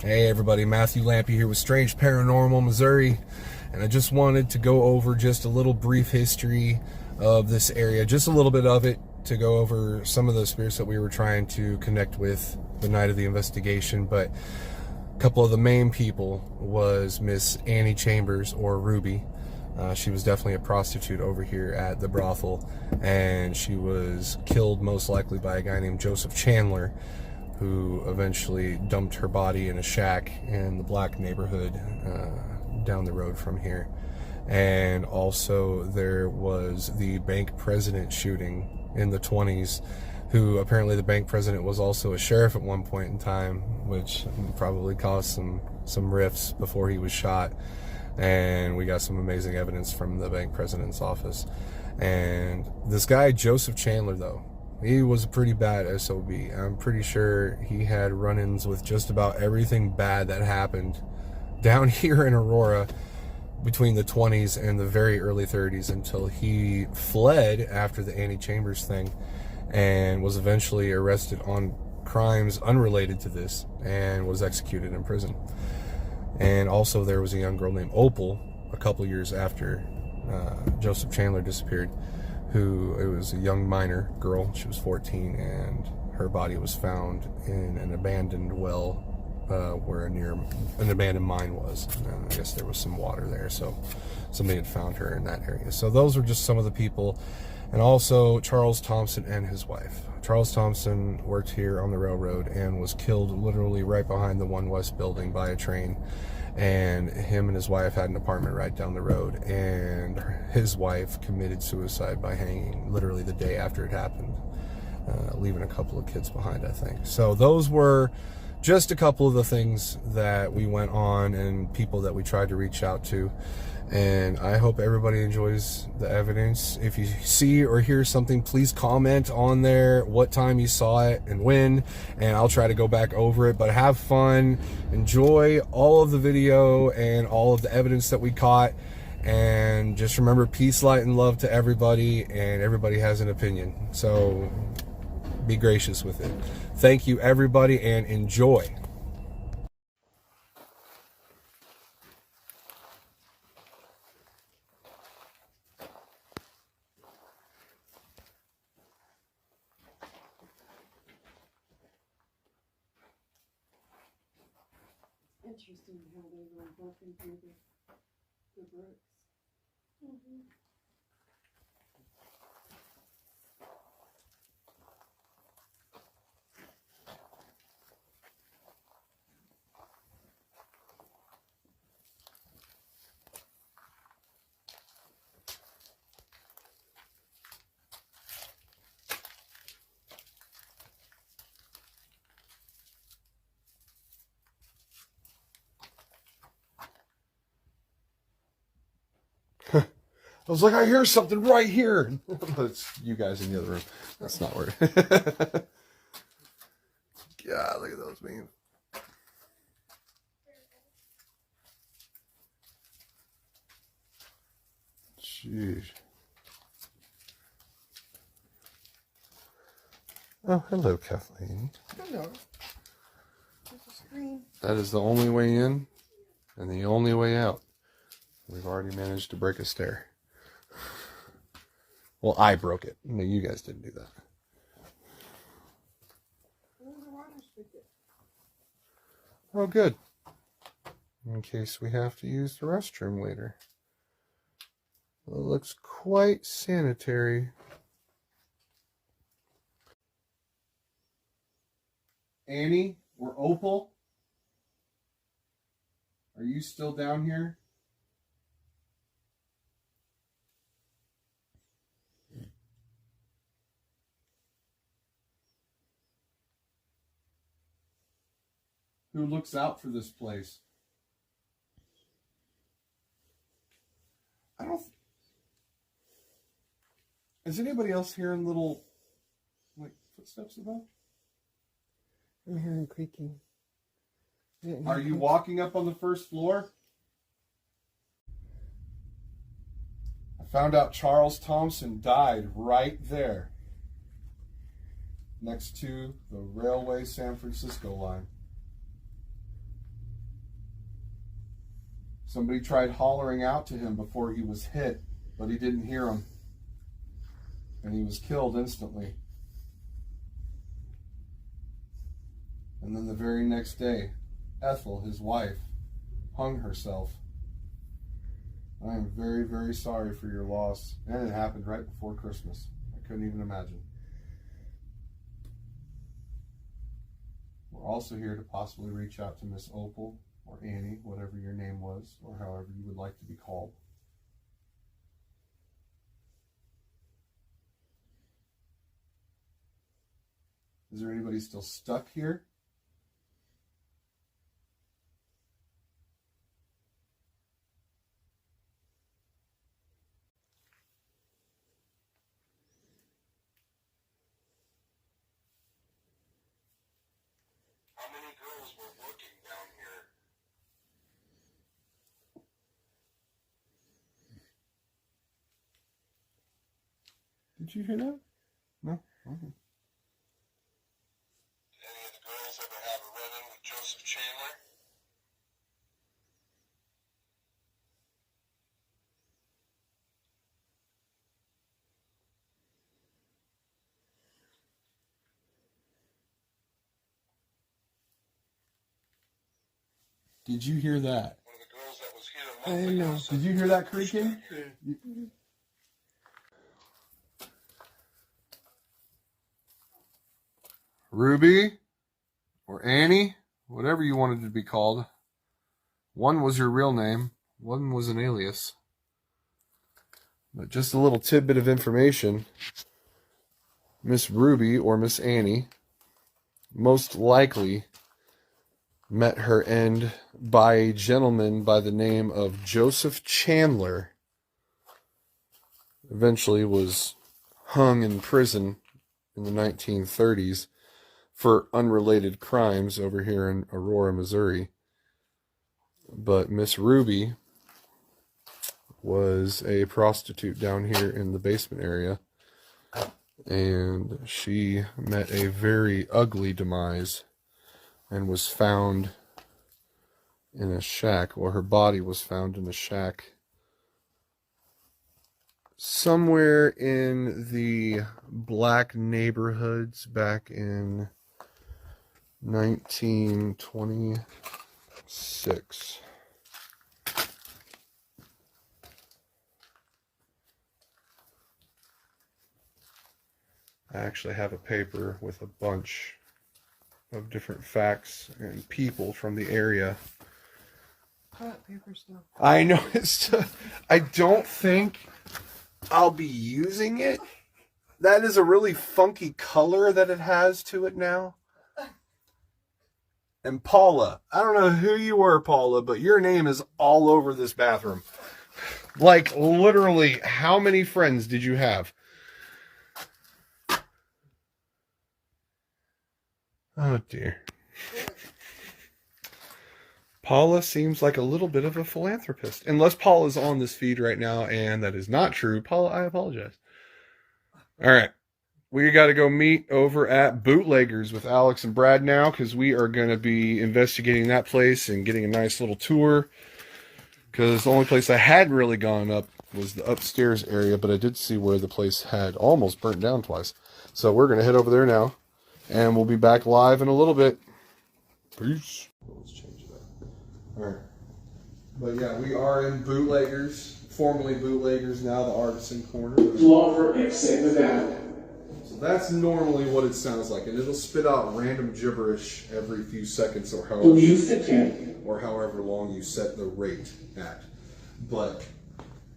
Hey everybody, Matthew Lampy here with Strange Paranormal Missouri, and I just wanted to go over just a little brief history of this area, just a little bit of it, to go over some of the spirits that we were trying to connect with the night of the investigation. But a couple of the main people was Miss Annie Chambers, or Ruby. She was definitely a prostitute over here at the brothel, and she was killed most likely by a guy named Joseph Chandler, who eventually dumped her body in a shack in the black neighborhood down the road from here. And also there was the bank president shooting in the 20s, who apparently the bank president was also a sheriff at one point in time, which probably caused some rifts before he was shot. And we got some amazing evidence from the bank president's office. And this guy Joseph Chandler, though, he was a pretty bad SOB. I'm pretty sure he had run-ins with just about everything bad that happened down here in Aurora between the 20s and the very early 30s, until he fled after the Annie Chambers thing and was eventually arrested on crimes unrelated to this and was executed in prison. And also there was a young girl named Opal a couple years after Joseph Chandler disappeared, who, it was a young minor girl. She was 14, and her body was found in an abandoned well where an abandoned mine was. And I guess there was some water there, so somebody had found her in that area. So those were just some of the people. And also Charles Thompson and his wife. Charles Thompson worked here on the railroad and was killed literally right behind the One West building by a train. And him and his wife had an apartment right down the road, and his wife committed suicide by hanging literally the day after it happened, leaving a couple of kids behind, I think. So those were just a couple of the things that we went on and people that we tried to reach out to. And I hope everybody enjoys the evidence. If you see or hear something, please comment on there what time you saw it and when, and I'll try to go back over it. But have fun, enjoy all of the video and all of the evidence that we caught, and just remember, peace, light, and love to everybody, and everybody has an opinion, so be gracious with it. Thank you everybody, and enjoy. Interesting how they were bumping through the bricks. Mm-hmm. I was like, I hear something right here. But it's you guys in the other room. That's not where. God, look at those beams. Jeez. Oh, hello, Kathleen. Hello. There's a screen. That is the only way in and the only way out. We've already managed to break a stair. Well, I broke it. No, you guys didn't do that. Oh, good. In case we have to use the restroom later. Well, it looks quite sanitary. Annie or Opal? Are you still down here? Who looks out for this place? I don't... Is anybody else hearing little, like, footsteps above? I'm hearing creaking. Are you walking up on the first floor? I found out Charles Thompson died right there, next to the railway San Francisco line. Somebody tried hollering out to him before he was hit, but he didn't hear him. And he was killed instantly. And then the very next day, Ethel, his wife, hung herself. I am very, very sorry for your loss. And it happened right before Christmas. I couldn't even imagine. We're also here to possibly reach out to Miss Opal or Annie, whatever your name was, or however you would like to be called. Is there anybody still stuck here? How many girls were working down here? Did you hear that? No? Okay. Any of the girls ever have a run-in with Joseph Chandler? Did you hear that? One of the girls that was here. I know. Did you hear that creaking? Yeah. Ruby, or Annie, whatever you wanted to be called. One was your real name, one was an alias. But just a little tidbit of information. Miss Ruby, or Miss Annie, most likely met her end by a gentleman by the name of Joseph Chandler. Eventually was hung in prison in the 1930s for unrelated crimes over here in Aurora, Missouri. But Miss Ruby was a prostitute down here in the basement area, and she met a very ugly demise and was found in a shack, or her body was found in a shack somewhere in the black neighborhoods back in 1926. I actually have a paper with a bunch of different facts and people from the area. Paper stuff. I know it's. I don't think I'll be using it. That is a really funky color that it has to it now. And Paula, I don't know who you were, Paula, but your name is all over this bathroom. Like, literally, how many friends did you have? Oh, dear. Paula seems like a little bit of a philanthropist. Unless Paula's on this feed right now, and that is not true. Paula, I apologize. All right. We got to go meet over at Bootleggers with Alex and Brad now, because we are going to be investigating that place and getting a nice little tour. Because the only place I had really gone up was the upstairs area, but I did see where the place had almost burnt down twice. So we're going to head over there now, and we'll be back live in a little bit. Peace. Let's change that. All right. But yeah, we are in Bootleggers, formerly Bootleggers, now the Artisan Corner. Law for exit Nevada. So that's normally what it sounds like, and it'll spit out random gibberish every few seconds, or however long you set the rate at. But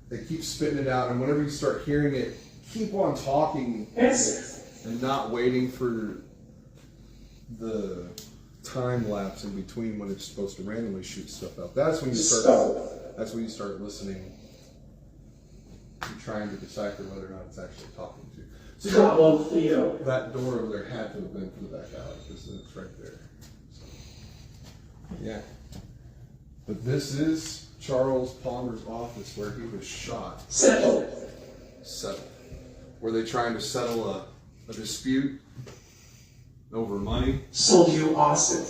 they keep spitting it out, and whenever you start hearing it, keep on talking and not waiting for the time lapse in between when it's supposed to randomly shoot stuff out. That's when you start listening and trying to decipher whether or not it's actually talking to you. So that door over there had to have been for the back alley, because it's right there. So, yeah. But this is Charles Palmer's office where he was shot. Settled. Were they trying to settle a dispute over money? Sold you Austin.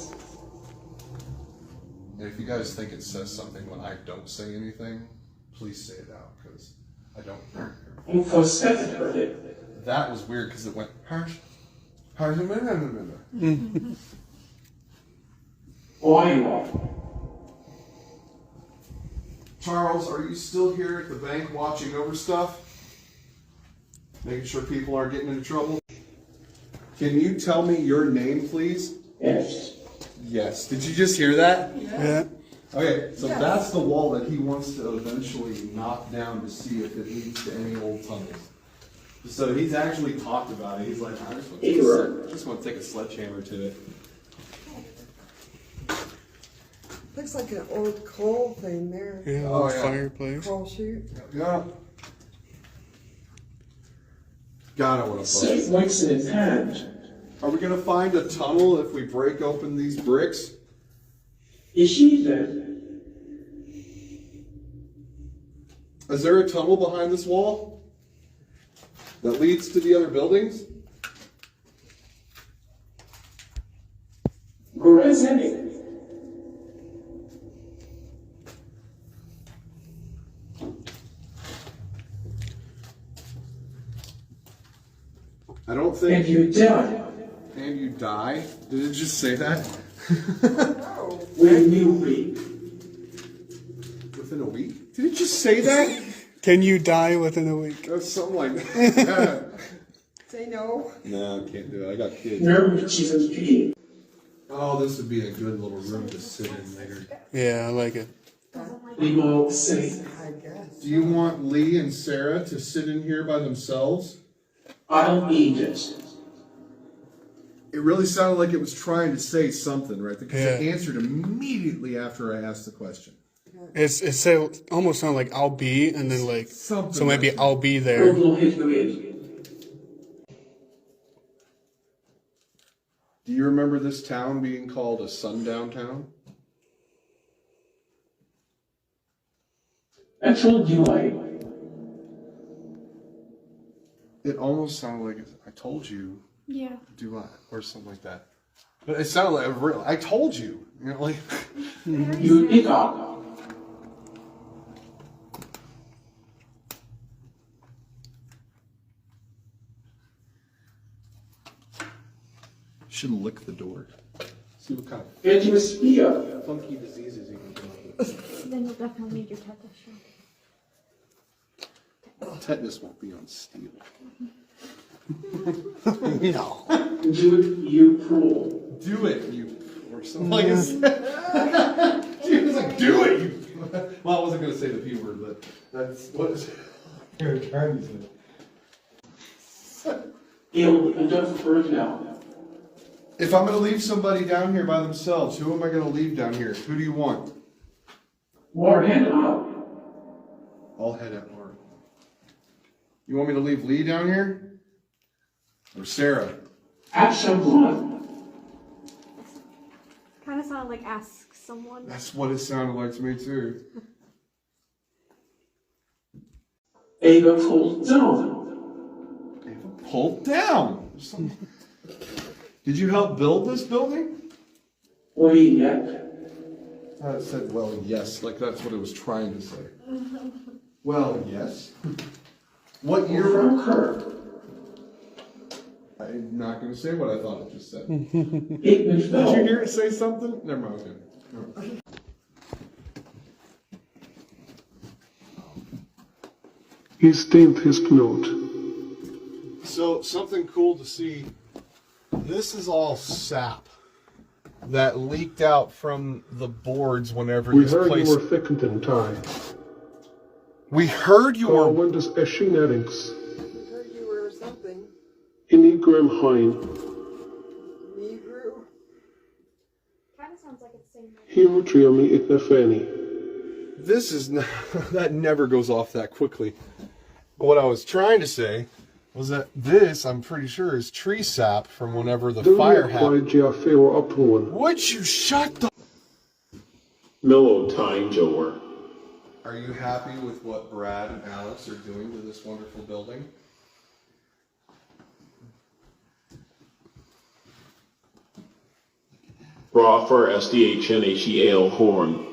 And if you guys think it says something when I don't say anything, please say it out, because I don't hear it. You first heard it. That was weird, because it went, harsh. Why? Charles, are you still here at the bank watching over stuff? Making sure people aren't getting into trouble? Can you tell me your name, please? Yes. Yes. Did you just hear that? Yeah. Okay, so that's the wall that he wants to eventually knock down to see if it leads to any old tunnels. So he's actually talked about it. He's like, I just want to take a sledgehammer to it. Looks like an old coal thing there. Yeah, Oh, old yeah. fireplace. Coal chute. Yeah. God, I want to Six bust. links in his hand. Are we going to find a tunnel if we break open these bricks? Is she there? Is there a tunnel behind this wall that leads to the other buildings? Where is it? I don't think. And you die. And you die? Did it just say that? Oh. When you reap. Within a week? Did it just say that? Can you die within a week? That's something like that. Say no. No, I can't do it. I got kids. Nerve Jesus P. Oh, this would be a good little room to sit in later. Yeah, I like it. We will say, I guess. Do you want Lee and Sarah to sit in here by themselves? I'll eat it. It really sounded like it was trying to say something, right? Because it Yeah. answered immediately after I asked the question. It almost sounded like I'll be, and then like, Something so maybe like that. I'll be there. Will hit the wind. Do you remember this town being called a sundown town? I told you It almost sounded like I told you. Yeah. Do I? Or something like that. But it sounded like I told you. You know, like. you pick up. Should lick the door. See what kind of Get you a spear. funky diseases you can come up with. Then you'll definitely need your tetanus shot. Tetanus won't be on steel. No. Do it, you fool. Do it, you. Or something like that. She was like, do it, you. Well, I wasn't going to say the P word, but that's what it's trying to say. He'll just burn now. If I'm going to leave somebody down here by themselves, who am I going to leave down here? Who do you want? Warhead out. I'll head out, Mark. You want me to leave Lee down here? Or Sarah? Action one. Kind of sounded like ask someone. That's what it sounded like to me, too. Ava pulled down. Ava pulled down. Did you help build this building? We yet. It said, well, yes, like that's what it was trying to say. Well, yes. What year? From her. I'm not going to say what I thought it just said. It Did fell. you hear it say something? Never mind, okay. Never mind. He stamped his note. So, something cool to see. This is all sap that leaked out from the boards whenever We this heard place... you were thickened in time. We heard you were... When does Eshinetics, Heard you were something. Inigram Hein, Negro. Kind of sounds like it's saying like Hero Triami Itnafeni. This is not... that never goes off that quickly. What I was trying to say was that this, I'm pretty sure, is tree sap from whenever the fire happened. Would you shut the... Mellow Time Joer. Are you happy with what Brad and Alex are doing to this wonderful building? Raw for SDHNHEAL horn.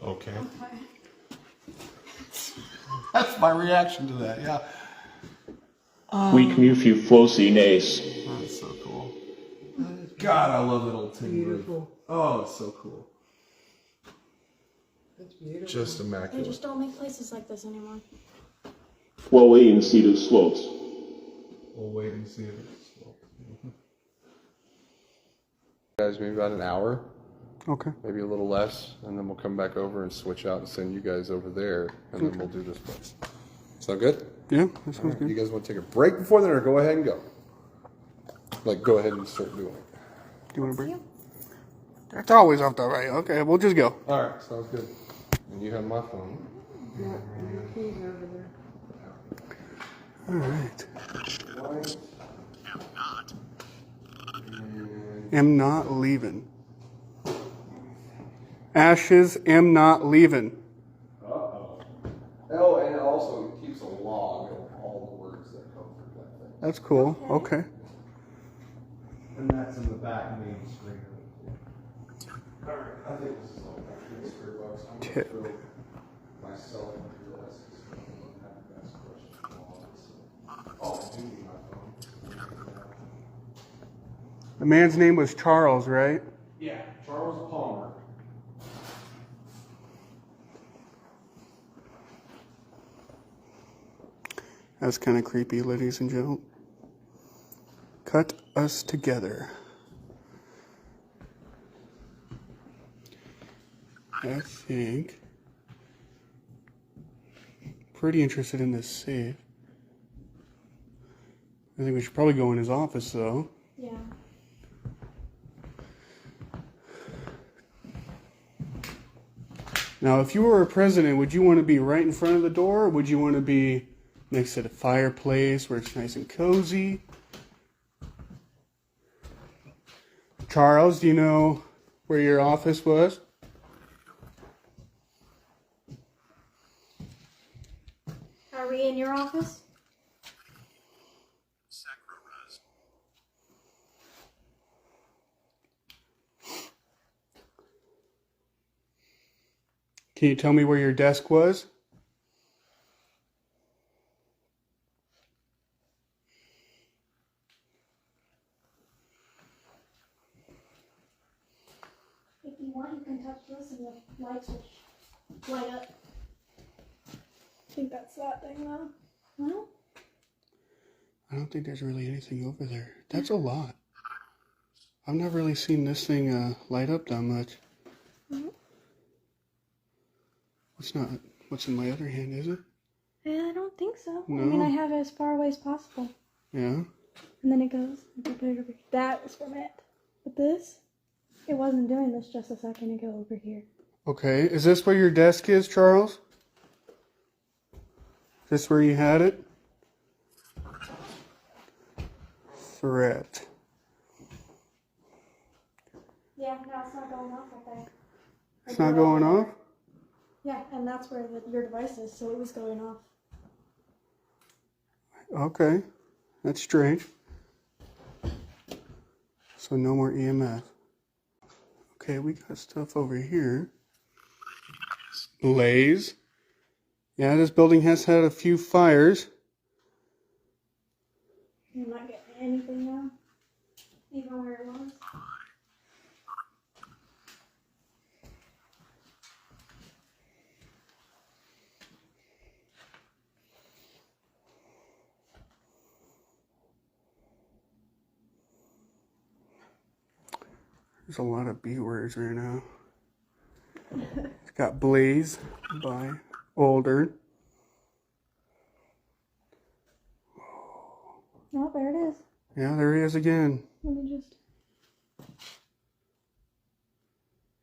Okay. That's my reaction to that, yeah. Weak Mufu Flosi Nace. That's so cool. God, I love that old tin roof. Beautiful. Oh, it's so cool. That's beautiful. Just They immaculate. just don't make places like this anymore. Well, wait and see the slopes. We'll wait and see if it's guys, maybe about an hour, Okay. maybe a little less, and then we'll come back over and switch out and send you guys over there, and then we'll do this place. Sound good? Yeah, that sounds You good. guys want to take a break before then, or go ahead and go? Like, go ahead and start doing it. Do you want to break? That's always off the right. Okay, we'll just go. All right, sounds good. And you have my phone. Yeah, and your keys over there. All right. Am not leaving. Ashes, am not leaving. Uh-oh. Oh, and it also keeps a log of all the words that come through that thing. That's cool. Okay. And that's in the back main screen. All right, I think this is all back in $3. I'm going to throw myself into this. I don't have the best question for all this. Oh, I do need my phone. The man's name was Charles, right? Yeah, Charles Palmer. That's kind of creepy, ladies and gentlemen. Cut us together. I think. Pretty interested in this safe. I think we should probably go in his office, though. Yeah. Now, if you were a president, would you want to be right in front of the door, or would you want to be next to the fireplace where it's nice and cozy? Charles, do you know where your office was? Are we in your office? Can you tell me where your desk was? If you want, you can touch this and the lights will light up. I think that's that thing though. No? I don't think there's really anything over there. That's a lot. I've never really seen this thing light up that much. Mm-hmm. What's in my other hand, is it? I don't think so. No. I mean, I have it as far away as possible. Yeah. And then it goes. That was from it. But this, it wasn't doing this just a second ago over here. Okay, is this where your desk is, Charles? Is this where you had it? Threat. Yeah, no, it's not going off like that. It's not going off? Yeah, and that's where your device is, so it was going off. Okay, that's strange. So no more EMF. Okay, we got stuff over here. Blaze. Yeah, this building has had a few fires. You're not getting anything now? Even where it was? There's a lot of B words right now. It's got Blaze by Older. Oh, there it is. Yeah, there he is again. Let me just...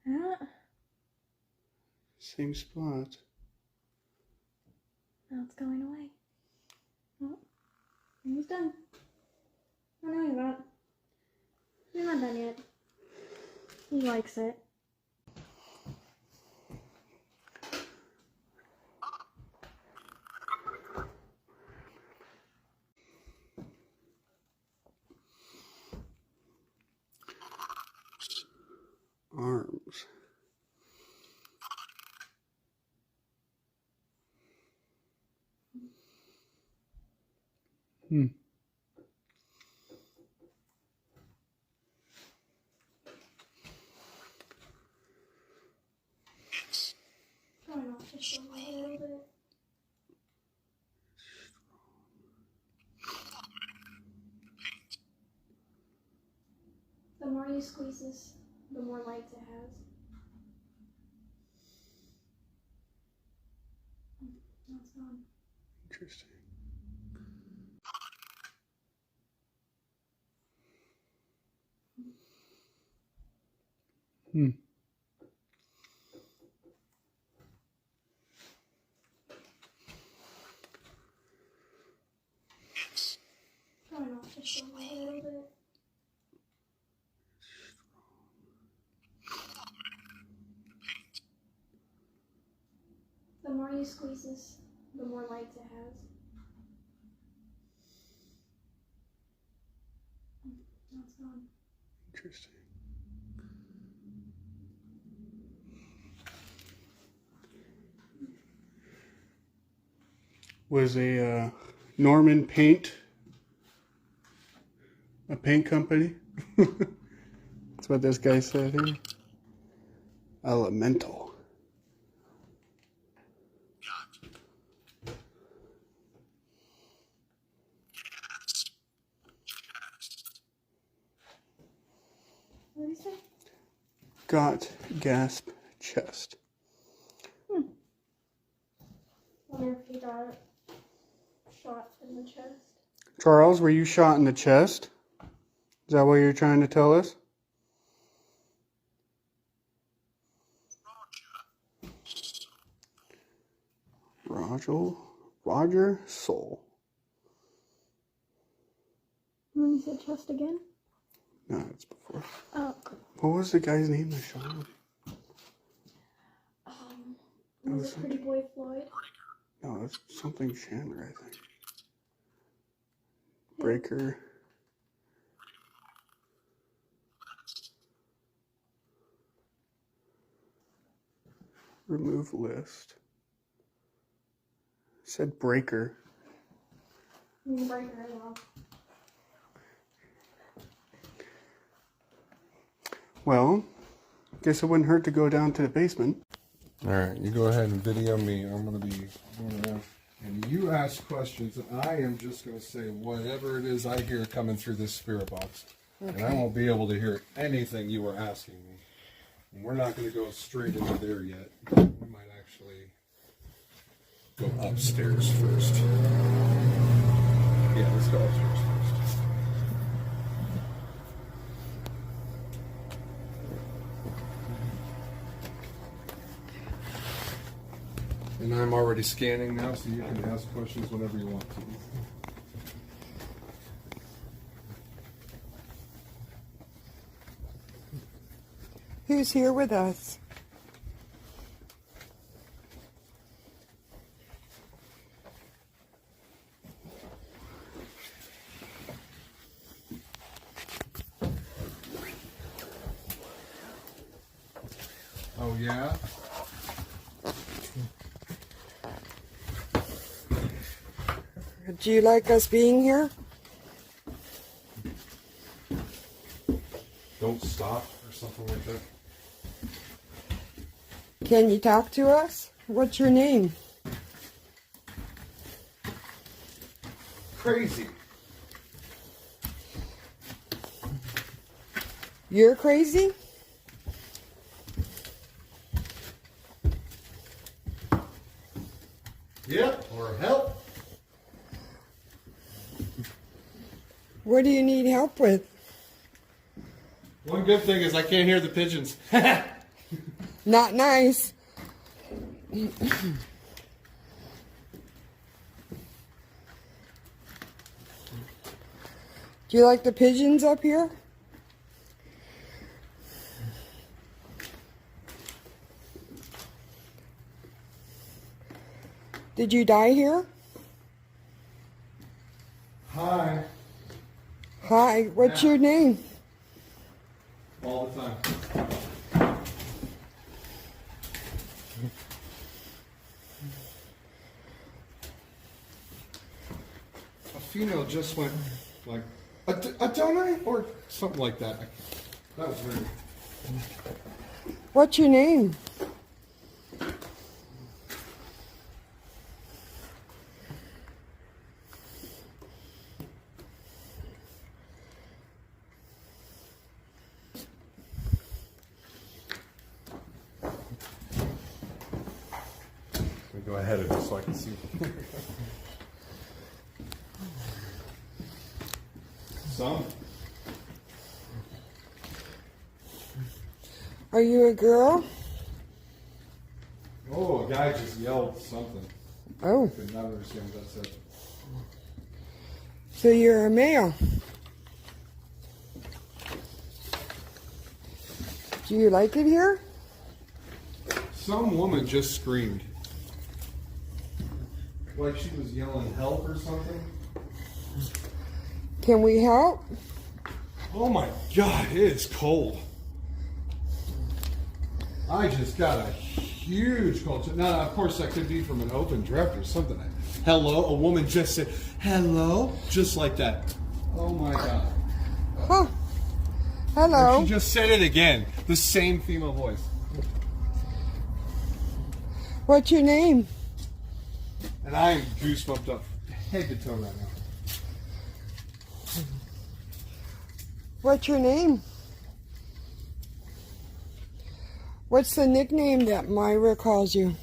Yeah. Same spot. Now it's going away. Oh, he's done. Oh, no, he's not. He's not done yet. He likes it. Hmm. Trying not to show a little bit. The more you squeeze this, the more legs it has. Now it's gone. Interesting. Hmm. Trying not to show a little bit. The more you squeeze this, the more legs it has. Now it's gone. Interesting. Was a Norman Paint a paint company? That's what this guy said here. Elemental. What did he say? Got gasp chest. Wonder if he got shot in the chest. Charles, were you shot in the chest? Is that what you're trying to tell us? Roger Soul. And then you said chest again? No, it's before. Oh. What was the guy's name that shot him? Was it Pretty Boy Floyd? No, it's something Chandler, I think. Breaker. Remove list. It said Breaker. Breaker as well. Well, guess it wouldn't hurt to go down to the basement. All right, you go ahead and video me. I'm going to be going around. And you ask questions, and I am just going to say whatever it is I hear coming through this spirit box. Okay. And I won't be able to hear anything you were asking me. And we're not going to go straight into there yet. We might actually go upstairs first. Yeah, let's go upstairs first. And I'm already scanning now, so you can ask questions whenever you want to. Who's here with us? Oh, yeah? Do you like us being here? Don't stop or something like that. Can you talk to us? What's your name? Crazy. You're crazy? Yep, or help. What do you need help with? One good thing is I can't hear the pigeons. Not nice. Do you like the pigeons up here? Did you die here? Hi. Hi, what's your name? All the time. female just went like, a donut or something like that. That was weird. What's your name? Go ahead of it so I can see. Some. Are you a girl? Oh, a guy just yelled something. Oh, I could not understand what that said. so you're a male. Do you like it here? Some woman just screamed. Like she was yelling help or something. Can we help? Oh my God, it is cold. I just got a huge cold. Now, of course, that could be from an open draft or something. Hello, a woman just said, hello, just like that. Oh my God. Huh. Hello. She just said it again. The same female voice. What's your name? And I am goosebumped up head to toe right now. What's your name? What's the nickname that Myra calls you?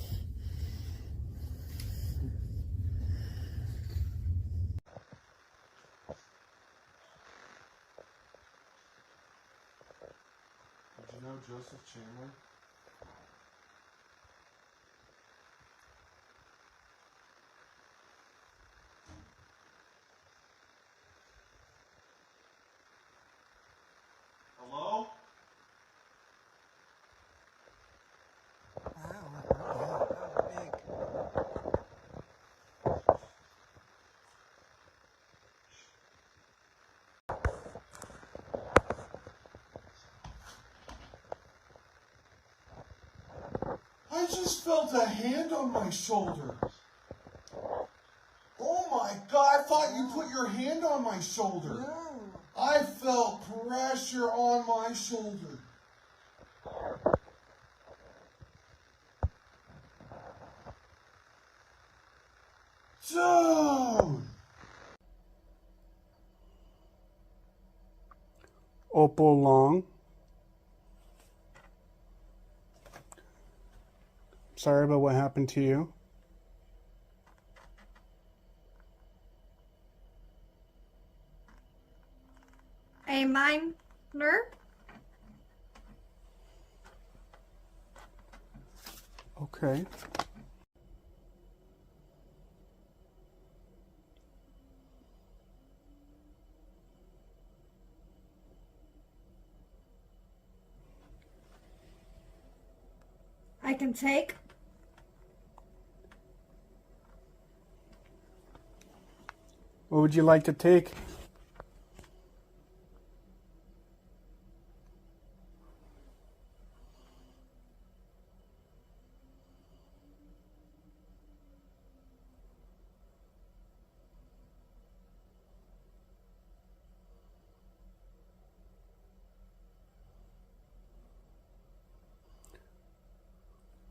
Did you know Joseph Chandler? Hello? I just felt a hand on my shoulder. Oh my God, I thought you put your hand on my shoulder. No. I felt pressure on my shoulder. Dude! Opal Long. Sorry about what happened to you. A minor? Okay. I can take. What would you like to take?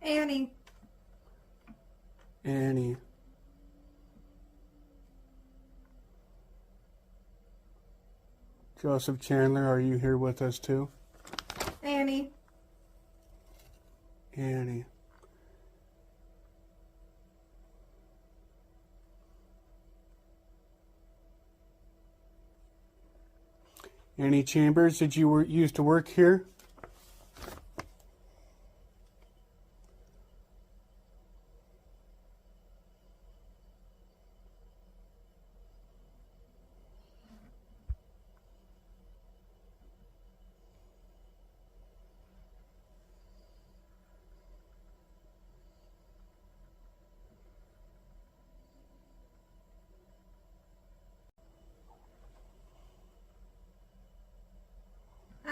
Annie. Annie. Joseph Chandler, are you here with us too? Annie. Annie. Annie Chambers, did you used to work here?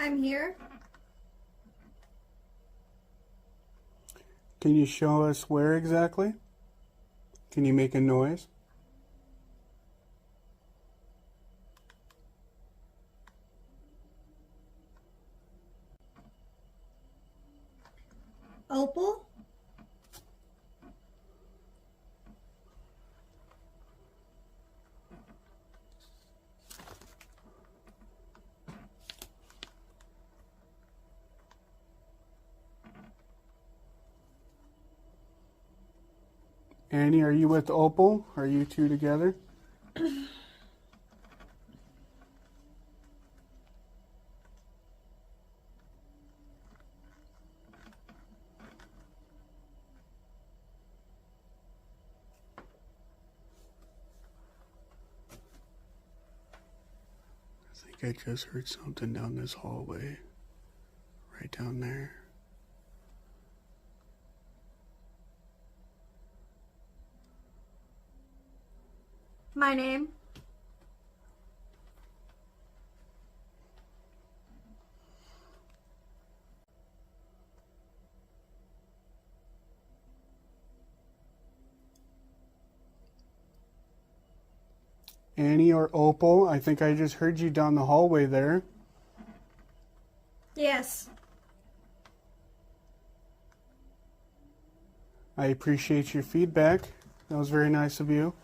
I'm here. Can you show us where exactly? Can you make a noise? Annie, are you with Opal? Are you two together? I think I just heard something down this hallway. Right down there. My name? Annie or Opal, I think I just heard you down the hallway there. Yes. I appreciate your feedback. That was very nice of you.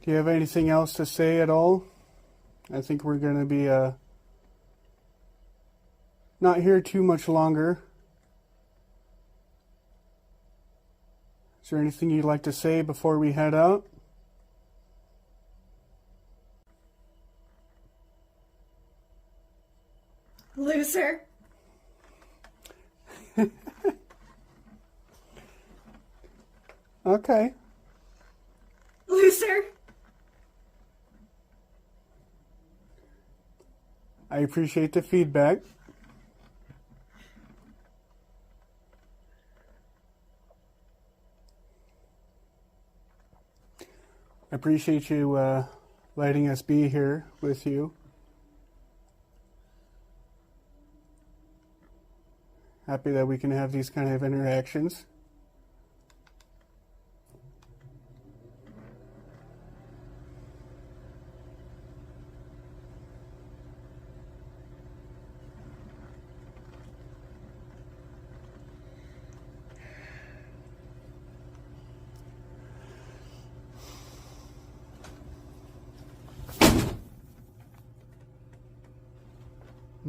Do you have anything else to say at all? I think we're going to be not here too much longer. Is there anything you'd like to say before we head out? Loser. Okay. Loser. I appreciate the feedback. I appreciate you letting us be here with you. Happy that we can have these kind of interactions.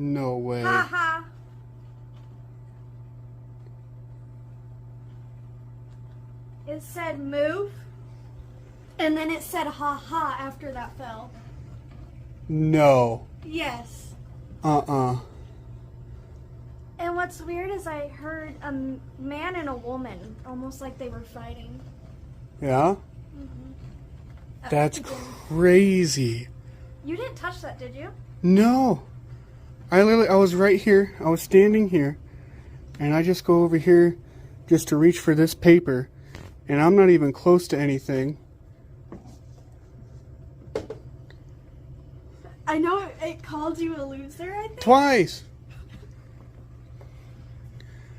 No way. Haha. It said move, and then it said ha ha after that fell. No. Yes. Uh-uh. And what's weird is I heard a man and a woman, almost like they were fighting. Yeah? That's crazy. You didn't touch that, did you? No. I was right here. I was standing here. And I just go over here just to reach for this paper. And I'm not even close to anything. I know it called you a loser, I think. Twice.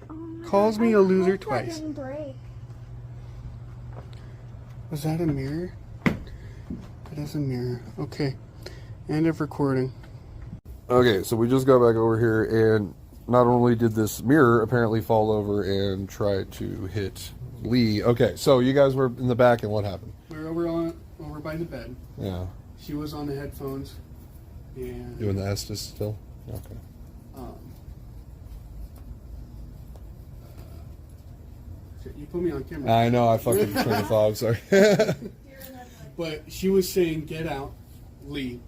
Oh my Calls God, me I a loser hope that twice. didn't break. Was that a mirror? That is a mirror. Okay. End of recording. Okay, so we just got back over here, and not only did this mirror apparently fall over and try to hit Lee. Okay, so you guys were in the back, and what happened? We were over by the bed. Yeah. She was on the headphones. And Doing the Estes still? Okay. Shit, you put me on camera. I know, I fucking train of thought, I'm sorry. But she was saying, get out, leave.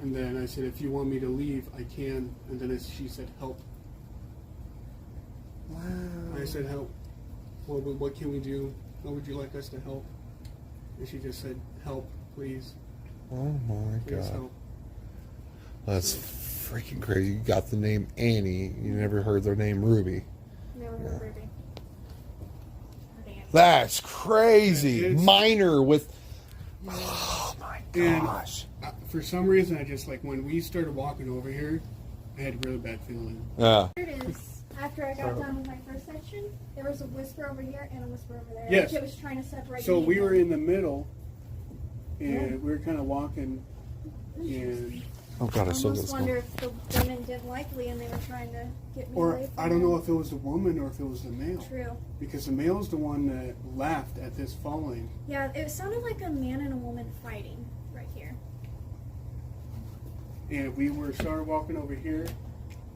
And then I said, if you want me to leave, I can. And then she said, help. Wow. I said, help. Well, what can we do? How would you like us to help? And she just said, help, please. Oh my Please God. help. That's freaking crazy. You got the name Annie. You never heard their name Ruby. Never heard Ruby. That's crazy. Yeah, it's- Minor with... Oh my And gosh. for some reason, I just, like, when we started walking over here, I had a really bad feeling. Yeah. Here it is. After I got done with my first section, there was a whisper over here and a whisper over there. Yes. Like it was trying to separate. So me we and were them. in the middle, and we were kind of walking, and... Oh God, I I still got almost this wonder one. if the women didn't like Lee and they were trying to get me Or, away from I don't know him. if it was the woman or if it was the male. True. Because the male's the one that laughed at this falling. Yeah, it sounded like a man and a woman fighting right here. and we started walking over here.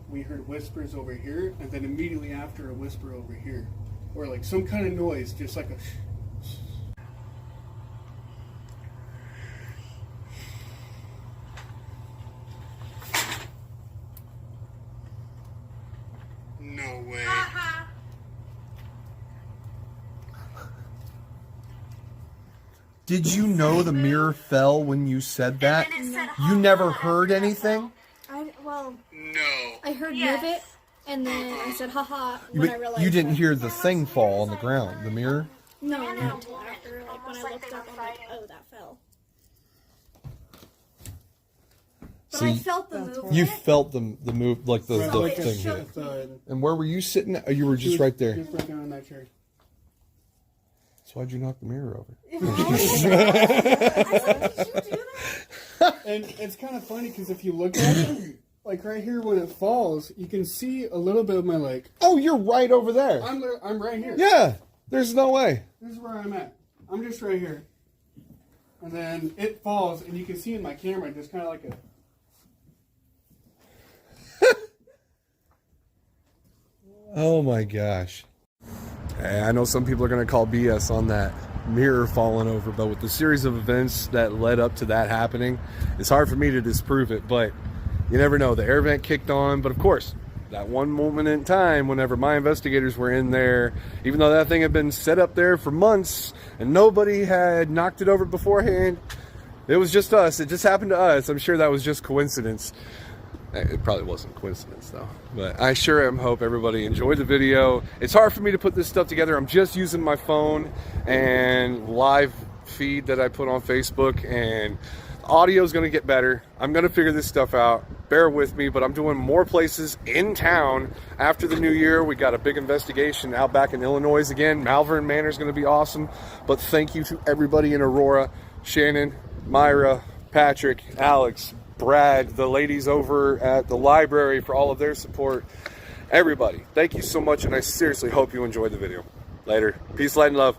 We heard whispers over here, and then immediately after a whisper over here, or like some kind of noise, just like a. No way. Did you know the mirror fell when you said that? You never heard anything? No. I heard move it, and then I said haha when I realized You didn't that- hear the thing fall on the ground, the mirror? No, not until after. Like when I looked up, I'm like, oh, that fell. But So I felt the movement. you felt the move, like the Like thing a hit. thud. And where were you sitting? Oh, you were just right there. Just right down in that chair. So why'd you knock the mirror over? And it's kind of funny because if you look at it, like right here when it falls, you can see a little bit of my leg. Oh, you're right over there. I'm right here. Yeah, there's no way. This is where I'm at. I'm just right here. And then it falls, and you can see in my camera just kind of like a. Oh my gosh. Hey, I know some people are going to call BS on that mirror falling over, but with the series of events that led up to that happening, it's hard for me to disprove it, but you never know. The air vent kicked on, but of course, that one moment in time, whenever my investigators were in there, even though that thing had been set up there for months and nobody had knocked it over beforehand, it was just us. It just happened to us. I'm sure that was just coincidence. It probably wasn't coincidence though, but I sure am hope everybody enjoyed the video. It's hard for me to put this stuff together. I'm just using my phone and live feed that I put on Facebook, and audio is going to get better. I'm going to figure this stuff out. Bear with me, but I'm doing more places in town after the new year. We got a big investigation out back in Illinois again. Malvern Manor is going to be awesome, but thank you to everybody in Aurora, Shannon, Myra, Patrick, Alex, Brad, the ladies over at the library for all of their support. Everybody, thank you so much, and I seriously hope you enjoyed the video. Later. Peace, light, and love.